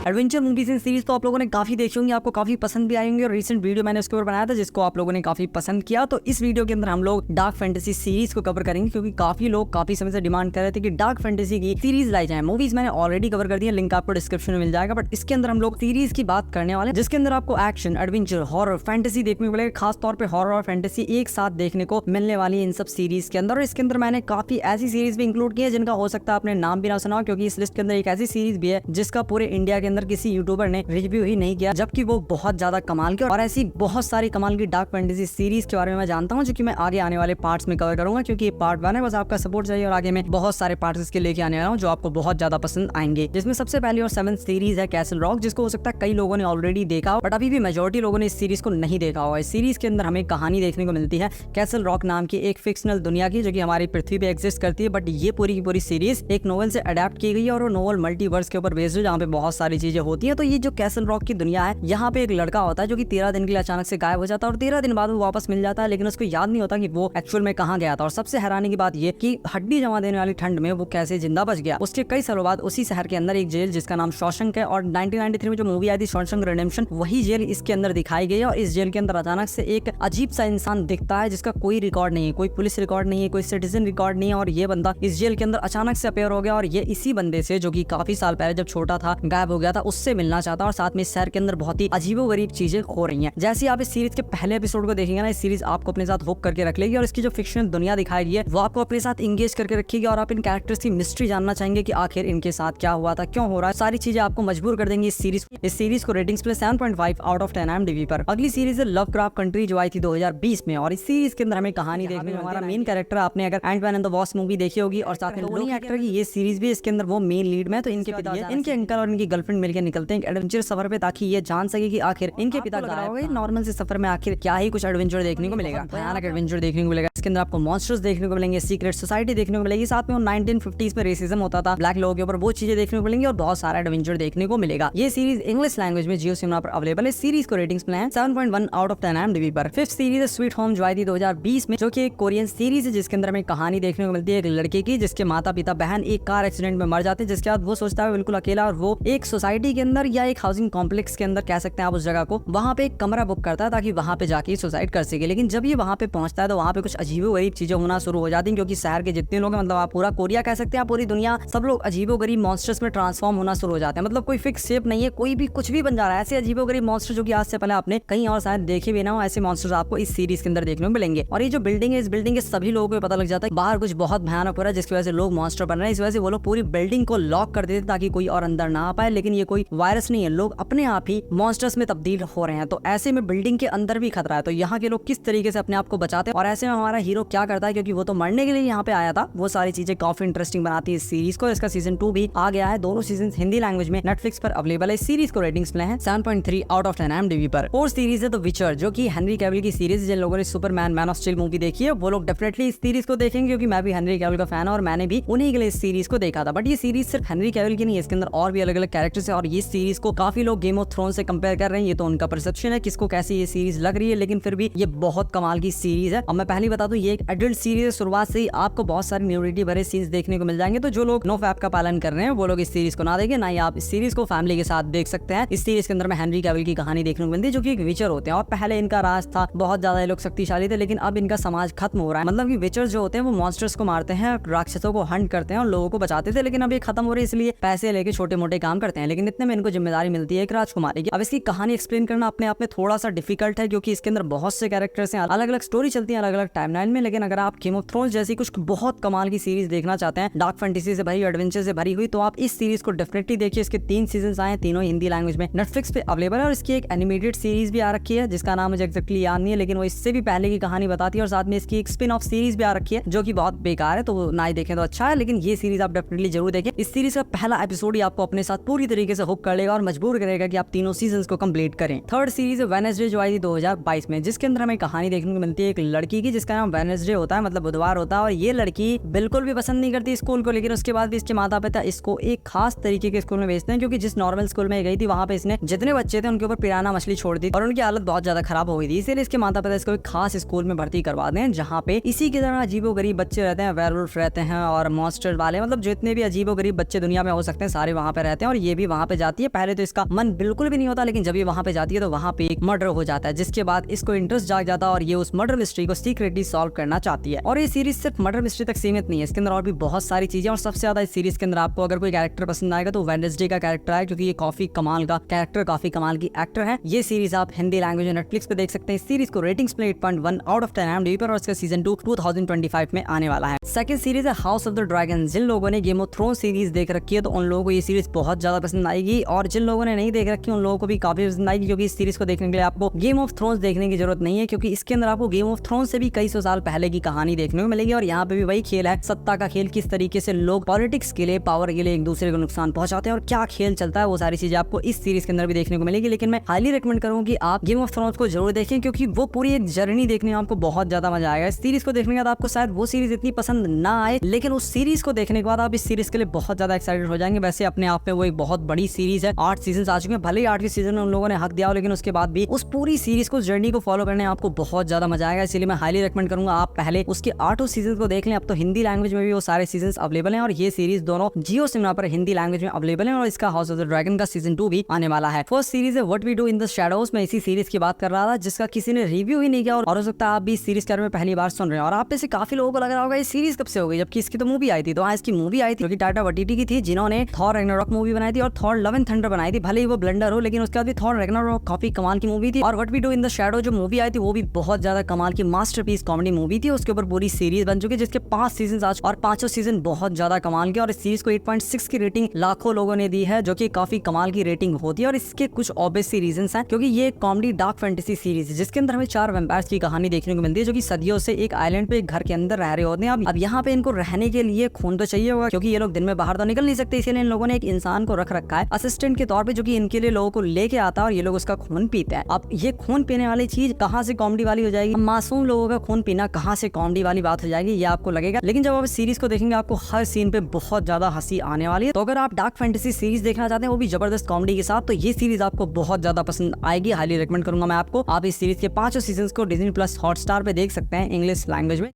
Adventure movies and series तो आप लोगों ने काफी देखी होंगी, आपको काफी पसंद भी आएंगे और रिसेंट वीडियो मैंने उसके ऊपर बनाया था जिसको आप लोगों ने काफी पसंद किया। तो इस वीडियो के अंदर हम लोग डार्क फैंटेसी सीरीज को कवर करेंगे क्योंकि काफी लोग काफी समय से डिमांड कर रहे थे कि डार्क फैंटेसी की सीरीज लाई जाए। मूवीज मैंने ऑलरेडी कवर कर दी है, लिंक आपको डिस्क्रिप्शन में मिल जाएगा, बट इसके अंदर हम लोग सीरीज की बात करने वाले जिसके अंदर आपको एक्शन, एडवेंचर, हॉरर, फैंटेसी देखने को मिलेगा। खास तौर पे हॉरर और फैंटेसी एक साथ देखने को मिलने वाली है इन सब सीरीज के अंदर। और इसके अंदर मैंने काफी ऐसी सीरीज भी इंक्लूड की है जिनका हो सकता है आपने नाम भी ना सुना हो, क्योंकि इस लिस्ट के अंदर एक ऐसी सीरीज भी है जिसका पूरे इंडिया के अंदर किसी यूट्यूबर ने रिव्यू ही नहीं किया, जबकि वो बहुत ज्यादा कमाल की। और ऐसी बहुत सारी कमाल की डार्क फैंटेसी सीरीज के बारे में मैं जानता हूँ जो कि मैं आगे आने वाले पार्ट्स में कवर करूंगा, क्योंकि ये पार्ट 1 है, बस आपका सपोर्ट चाहिए और आगे में बहुत सारे पार्ट्स इसके लेके आने वाला हूँ जो आपको बहुत ज्यादा पसंद आएंगे। जिसमें सबसे पहली और 7th सीरीज है कैसल रॉक, जिसको हो सकता है कई लोगों ने ऑलरेडी देखा हो, बट अभी भी मेजोरिटी लोगों ने इस सीरीज को नहीं देखा हुआ। इस सीरीज के अंदर हमें कहानी देखने को मिलती है कैसल रॉक नाम की एक फिक्शनल दुनिया की, जो कि हमारी पृथ्वी पे एग्जिस्ट करती है, बट ये पूरी की पूरी सीरीज एक नोवेल से अडेप्ट की गई है और वो नोवेल मल्टीवर्स के ऊपर बेस्ड है जहाँ पे बहुत सारी चीजें होती हैं। तो ये जो कैसल रॉक की दुनिया है, यहाँ पे एक लड़का होता है जो कि 13 दिन के लिए अचानक से गायब हो जाता है और 13 दिन बाद वो वापस मिल जाता है, लेकिन उसको याद नहीं होता कि वो एक्चुअल में कहाँ गया था। और सबसे हैरानी की बात ये कि हड्डी जमा देने वाली ठंड में वो कैसे जिंदा बच गया। उसके कई सालों बाद उसी शहर के अंदर एक जेल जिसका नाम शॉशंक है, और 1993 में जो मूवी आई थी शॉशंक रिडेम्पशन, वही जेल इसके अंदर दिखाई गई है। और इस जेल के अंदर अचानक से एक अजीब सा इंसान दिखता है जिसका कोई रिकॉर्ड नहीं है, कोई पुलिस रिकॉर्ड नहीं है, कोई सिटीजन रिकॉर्ड नहीं है, और ये बंदा इस जेल के अंदर अचानक से अपेयर हो गया। और ये इसी बंदे से जो कि काफी साल पहले जब छोटा था गायब हो गया था उससे मिलना चाहता है। और साथ में इस शहर के अंदर बहुत ही अजीबोगरीब चीजें हो रही हैं। जैसे आप इस सीरीज के पहले एपिसोड को देखेंगे ना, इस सीरीज आपको अपने साथ हुक करके रख लेगी और इसकी जो फिक्शनल दुनिया दिखाई गई है वो आपको अपने साथ एंगेज करके रखेगी और आप इन कैरेक्टर्स की मिस्ट्री जानना चाहेंगे कि आखिर इनके साथ क्या हुआ था, क्यों हो रहा है। सारी चीजें आपको मजबूर कर देंगी इस सीरीज को रेटिंग्स पे 7.5 आउट ऑफ 10 IMDb पर। अगली सीरीज है लवक्राफ्ट कंट्री जो आई थी 2020 में, और इस सीरीज के अंदर हमें कहानी देखने को हमारा मेन कैरेक्टर आपने अगर Antman and the Wasp movie देखी होगी और साथ में लोनी एक्टर की ये सीरीज भी इसके अंदर वो मेन लीड में। तो इनके पिता इनके अंकल और इनकी गर्लफ्रेंड मिलकर निकलते हैं एडवेंचर सफर पे ताकि ये जान सके कि आखिर इनके पिता नॉर्मल से सफर में आखिर क्या ही कुछ एडवेंचर देखने को मिलेगा, भयानक एडवेंचर देखने को मिलेगा। इसके अंदर आपको मॉन्स्टर्स देखने को मिलेंगे, सीक्रेट सोसाइटी देखने को मिलेगी, साथ में 1950s में रेसिज्म होता था ब्लैक लोगों के ऊपर, वो चीजें देखने को मिलेंगी और बहुत सारा एडवेंचर देखने को मिलेगा। ये सीरीज इंग्लिश लैंग्वेज में जियो सिनेमा पर अवेलेबल है। सीरीज को रेटिंग्स मिले हैं 7.1 आउट ऑफ 10 IMDb पर। 5th सीरीज है स्वीट होम जो आई थी 2020 में, जो कि एक कोरियन सीरीज है जिसके अंदर हमें कहानी देखने को मिलती है एक लड़के की जिसके माता पिता बहन एक कार एक्सीडेंट में मर जाते हैं, जिसके बाद वो सोचता है बिल्कुल अकेला और वो एक सोसाइटी के अंदर या एक हाउसिंग कॉम्प्लेक्स के अंदर कह सकते हैं आप उस जगह को, वहाँ पे एक कमरा बुक करता है ताकि वहाँ पे जाके सुसाइड कर सके। लेकिन जब ये वहाँ पे पहुंचता है तो वहाँ पे कुछ अजीबोगरीब चीजें होना शुरू हो जाती हैं, क्योंकि शहर के जितने लोग हैं, मतलब आप पूरा कोरिया कह सकते हैं, पूरी दुनिया, सब लोग अजीबोगरीब मॉन्स्टर्स में ट्रांसफॉर्म होना शुरू हो जाते हैं। मतलब कोई फिक्स शेप नहीं है, कोई भी कुछ भी बन जा रहा है। ऐसे अजीबोगरीब मॉन्स्टर जो कि आज से पहले आपने कहीं और शायद देखे भी ना हो, ऐसे मॉन्स्टर्स आपको इस सीरीज के अंदर देखने को मिलेंगे। और ये जो बिल्डिंग है, इस बिल्डिंग के सभी लोगों को पता लग जाता है बाहर कुछ बहुत भयानक हो रहा है, जिसकी वजह से लोग मॉन्स्टर बन रहे हैं। इस वजह से वो लोग पूरी बिल्डिंग को लॉक कर देते ताकि कोई और अंदर ना आ पाए। लेकिन ये कोई वायरस नहीं है, लोग अपने आप ही मॉन्स्टर्स में तब्दील हो रहे हैं। तो ऐसे में बिल्डिंग के अंदर भी खतरा है, तो यहाँ के लोग किस तरीके से अपने आप को बचाते हैं और ऐसे में हमारा हीरो क्या करता है, क्योंकि वो तो मरने के लिए यहाँ पे आया था। वो सारी चीजें काफी इंटरेस्टिंग बनाती है इस सीरीज को। इसका सीजन 2 भी आ गया है, दोनों सीजन हिंदी लैंग्वेज में नेटफ्लिक्स पर अवेलेबल है। इस सीरीज को रेटिंग्स मिले हैं 7.3 आउट ऑफ 10 IMDb पर। 4th सीरीज है द विचर, जो कि हेनरी कैविल की सीरीज है। जिन लोगों ने Superman, man of steel movie देखी है वो लोग डेफिनेटली इस सीरीज को देखेंगे, क्योंकि मैं भी हेनरी कैविल का फैन हूं और मैंने भी उन्हीं के लिए इस सीरीज को देखा था। बट ये सीरीज सिर्फ हेनरी कैविल की नहीं है, इसके अंदर और भी अलग अलग कैरेक्टर्स है और ये सीरीज को काफी लोग गेम ऑफ थ्रोन से कंपेयर कर रहे हैं। ये तो उनका परसेप्शन है किसको कैसी ये सीरीज लग रही है, लेकिन फिर भी ये बहुत कमाल की सीरीज है। और मैं पहले बता दूं ये एक एडल्ट सीरीज है, शुरुआत से ही आपको बहुत सारे न्यूडिटी भरे सीन्स देखने को मिल जाएंगे। तो जो लोग नो फैप का पालन कर रहे हैं वो लोग इस सीरीज को ना देखें, ना ही आप इस सीरीज को फैमिली के साथ देख सकते हैं। इस सीरीज के अंदर में हेनरी कैविल की कहानी देखने को मिलती है जो कि एक विचर होते हैं, और पहले इनका राज था, बहुत ज्यादा लोग शक्तिशाली थे, लेकिन अब इनका समाज खत्म हो रहा है। मतलब कि विचर्स जो होते हैं वो मॉन्स्टर्स को मारते हैं, राक्षसों को हंट करते हैं और लोगों को बचाते थे, लेकिन अब ये खत्म हो रही है, इसलिए पैसे लेके छोटे मोटे काम करते हैं। लेकिन इतने में इनको जिम्मेदारी मिलती है एक राजकुमारी की। अब इसकी कहानी एक्सप्लेन करना अपने आप में थोड़ा सा डिफिकल्ट है, क्योंकि इसके अंदर बहुत से कैरेक्टर्स हैं, अलग अलग स्टोरी चलती है अलग अलग टाइमलाइन में। लेकिन अगर आप गेम ऑफ थ्रोन्स जैसी कुछ बहुत कमाल की सीरीज देखना चाहते हैं, डार्क फैंटेसी से भरी, एडवेंचर से भरी हुई, तो आप इस सीरीज को डेफिनेटली देखिए। इसके 3 सीजन आए, तीनों हिंदी लैंग्वेज में नेटफ्लिक्स पे अवेलेबल है। और इसकी एक एनिमेटेड सीरीज भी आ रखी है जिसका नाम मुझे एक्जेक्टली याद नहीं है, लेकिन वो इससे भी पहले की कहानी बताती है। और साथ में इसकी एक स्पिन ऑफ सीरीज भी आ रखी है जो कि बहुत बेकार है, तो ना ही देखें तो अच्छा है, लेकिन ये सीरीज आप डेफिनेटली जरूर देखें। इस सीरीज का पहला एपिसोड ही आपको अपने साथ पूरी तरीके से हुक कर लेगा और मजबूर करेगा कि आप तीनों सीजन को कंप्लीट करें। 3rd सीरीज वेडनेसडे जो आई थी 2022 में, जिसके अंदर हमें कहानी देखने को मिलती है एक लड़की की जिसका नाम वेडनेसडे होता है, मतलब बुधवार होता है। और ये लड़की बिल्कुल भी पसंद नहीं करती स्कूल को, लेकिन उसके बाद भी इसके माता पिता इसको एक खास तरीके के स्कूल में भेजते हैं, क्योंकि जिस नॉर्मल स्कूल में गई थी वहाँ पे इसने जितने बच्चे थे उनके ऊपर पिराना मछली छोड़ दी और उनकी हालत बहुत ज्यादा खराब हो गई थी। इसलिए इसके माता पिता इसको एक खास स्कूल में भर्ती करवा दें, जहाँ पे इसी की तरह अजीबोगरीब बच्चे रहते हैं, वेयरवुल्फ रहते हैं और मॉन्स्टर वाले, मतलब जितने भी अजीबोगरीब बच्चे दुनिया में हो सकते हैं सारे वहाँ पे रहते हैं। और ये भी वहाँ पे जाती है, पहले तो इसका मन बिल्कुल भी नहीं होता, लेकिन जब ये वहाँ पे जाती है तो वहाँ पे एक मर्डर हो जाता है, जिसके बाद इसको इंटरेस्ट जाग जाता है और ये उस मर्डर मिस्ट्री को सीक्रेटली सॉल्व करना चाहती है। और ये सीरीज सिर्फ मर्डर मिस्ट्री तक सीमित नहीं है, इसके अंदर और भी बहुत सारी चीजें। और सबसे ज्यादा इस सीरीज के अंदर आपको अगर कोई कैरेक्टर पसंद आएगा तो वेडनेसडे का कैरेक्टर है, क्योंकि ये काफी कमाल का कैरेक्टर, काफी कमाल की एक्टर है। ये सीरीज आप हिंदी लैंग्वेज में नेटफ्लिक्स पे देख सकते हैं। इस सीरीज को रेटिंग्स पे 8.1 आउट ऑफ 10 IMDb पर, और इसका सीजन 2 2025 में आने वाला है। सेकंड सीरीज है हाउस ऑफ द ड्रैगन। जिन लोगों ने गेम ऑफ थ्रोन्स सीरीज देख रखी है तो उन लोगों को ये सीरीज बहुत ज्यादा पसंद आएगी, और जिन लोगों ने नहीं देख रखी उन लोगों को भी काफी पसंद आएगी, क्योंकि इस सीरीज को देखने के लिए आपको गेम ऑफ थ्रोन्स देखने की जरूरत नहीं है, क्योंकि इसके अंदर आपको गेम ऑफ थ्रोन्स से भी कई सौ साल पहले की कहानी देखने को मिलेगी। और यहाँ पे भी वही खेल है, सत्ता का खेल, किस तरीके से लोग पॉलिटिक्स के लिए, पावर के लिए एक दूसरे को नुकसान पहुंचाते हैं और क्या खेल चलता है, वो सारी चीजें आपको इस सीरीज के अंदर भी देखने को मिलेगी। लेकिन मैं हाईली रिकमेंड करूंगा कि आप गेम ऑफ थ्रोन्स को जरूर देखें, क्योंकि वो पूरी एक जर्नी देखने में आपको बहुत ज्यादा मजा आएगा। इस सीरीज को देखने के बाद आपको शायद वो सीरीज इतनी पसंद ना आए, लेकिन उस सीरीज को देखने के बाद आप इस सीरीज के लिए बहुत ज्यादा एक्साइटेड हो जाएंगे। वैसे अपने आप में वो एक बहुत बड़ी सीरीज है, 8 सीजन आ चुके हैं, भले ही 8वें सीजन में उन लोगों ने हक दिया हो, लेकिन उसके बाद भी उस पूरी सीरीज को, जर्नी को फॉलो करने में आपको बहुत ज्यादा मजा आएगा। इसलिए मैं हाईली रिकमेंड करूंगा आप पहले उसके 8 सीजन को देख लें। अब तो हिंदी लैंग्वेज में भी वो सारे सीजन अवेलेबल हैं, और ये सीरीज दोनों जियो सिनेमा पर हिंदी लैंग्वेज में अवेलेबल है, और इसका हाउस ऑफ द ड्रैगन का सीजन 2 भी आने वाला है। फर्स्ट सीरीज है What We Do in the Shadows. मैं इसी सीरीज की बात कर रहा था जिसका किसी ने रिव्यू ही नहीं किया, और हो सकता है आप भी इस सीरीज के बारे में पहली बार सुन रहे हैं। और आप में से काफी लोगों को लग रहा होगा ये सीरीज कब से हो गई, जबकि इसकी तो मूवी आई थी। तो हाँ, इसकी मूवी आई थी जो कि टाटा वाइटिटी की थी, जिन्होंने थॉर रैग्नारोक मूवी बनाई थी और थॉर लव एंड थंडर बनाई थी। भले ही वो ब्लंडर हो, लेकिन उसके बाद भी थॉर रैग्नारोक काफी कमाल की मूवी थी। और What We Do in the Shadow जो मूवी आई थी वो भी बहुत ज्यादा कमाल की मास्टरपीस कॉमेडी मूवी थी। उसके ऊपर पूरी सीरीज बन चुकी है, जिसके 5 सीजन आज, और 5 सीजन बहुत ज्यादा कमाल के। और इस सीरीज को 8.6 की रेटिंग लाखों लोगों ने दी है, जो कि काफी कमाल की रेटिंग होती है। और इसके कुछ ऑब्वियस रीजंस हैं, क्योंकि ये कॉमेडी डार्क फैंटेसी सीरीज है, जिसके अंदर हमें 4 वैम्पायर्स की कहानी देखने को मिलती है, जो कि सदियों से एक आइलैंड पे, एक घर के अंदर रह रहे होते हैं। अब यहाँ पे इनको रहने के लिए खून तो चाहिए होगा, क्योंकि ये लोग दिन में बाहर तो निकल नहीं सकते, इसलिए इन लोगों ने एक इंसान को रख रखा है असिस्टेंट के तौर पे, जो कि इनके लिए लोगों को लेके आता है, और ये लोग उसका खून पीते हैं। अब ये खून पीने वाली चीज कहाँ से कॉमेडी वाली हो जाएगी, मासूम लोगों का खून पीना कहाँ से कॉमेडी वाली बात हो जाएगी, ये आपको लगेगा। लेकिन जब आप इस सीरीज को देखेंगे आपको हर सीन पे बहुत ज्यादा हंसी आने वाली है। तो अगर आप डार्क फैंटेसी सीरीज देखना चाहते हैं, वो भी जबरदस्त कॉमेडी के साथ, तो ये सीरीज आपको बहुत ज्यादा पसंद आएगी। हाईली रिकमेंड करूंगा मैं आपको। आप इस सीरीज के 5 सीजन को Disney+ हॉटस्टार पे देख सकते हैं इंग्लिश लैंग्वेज में।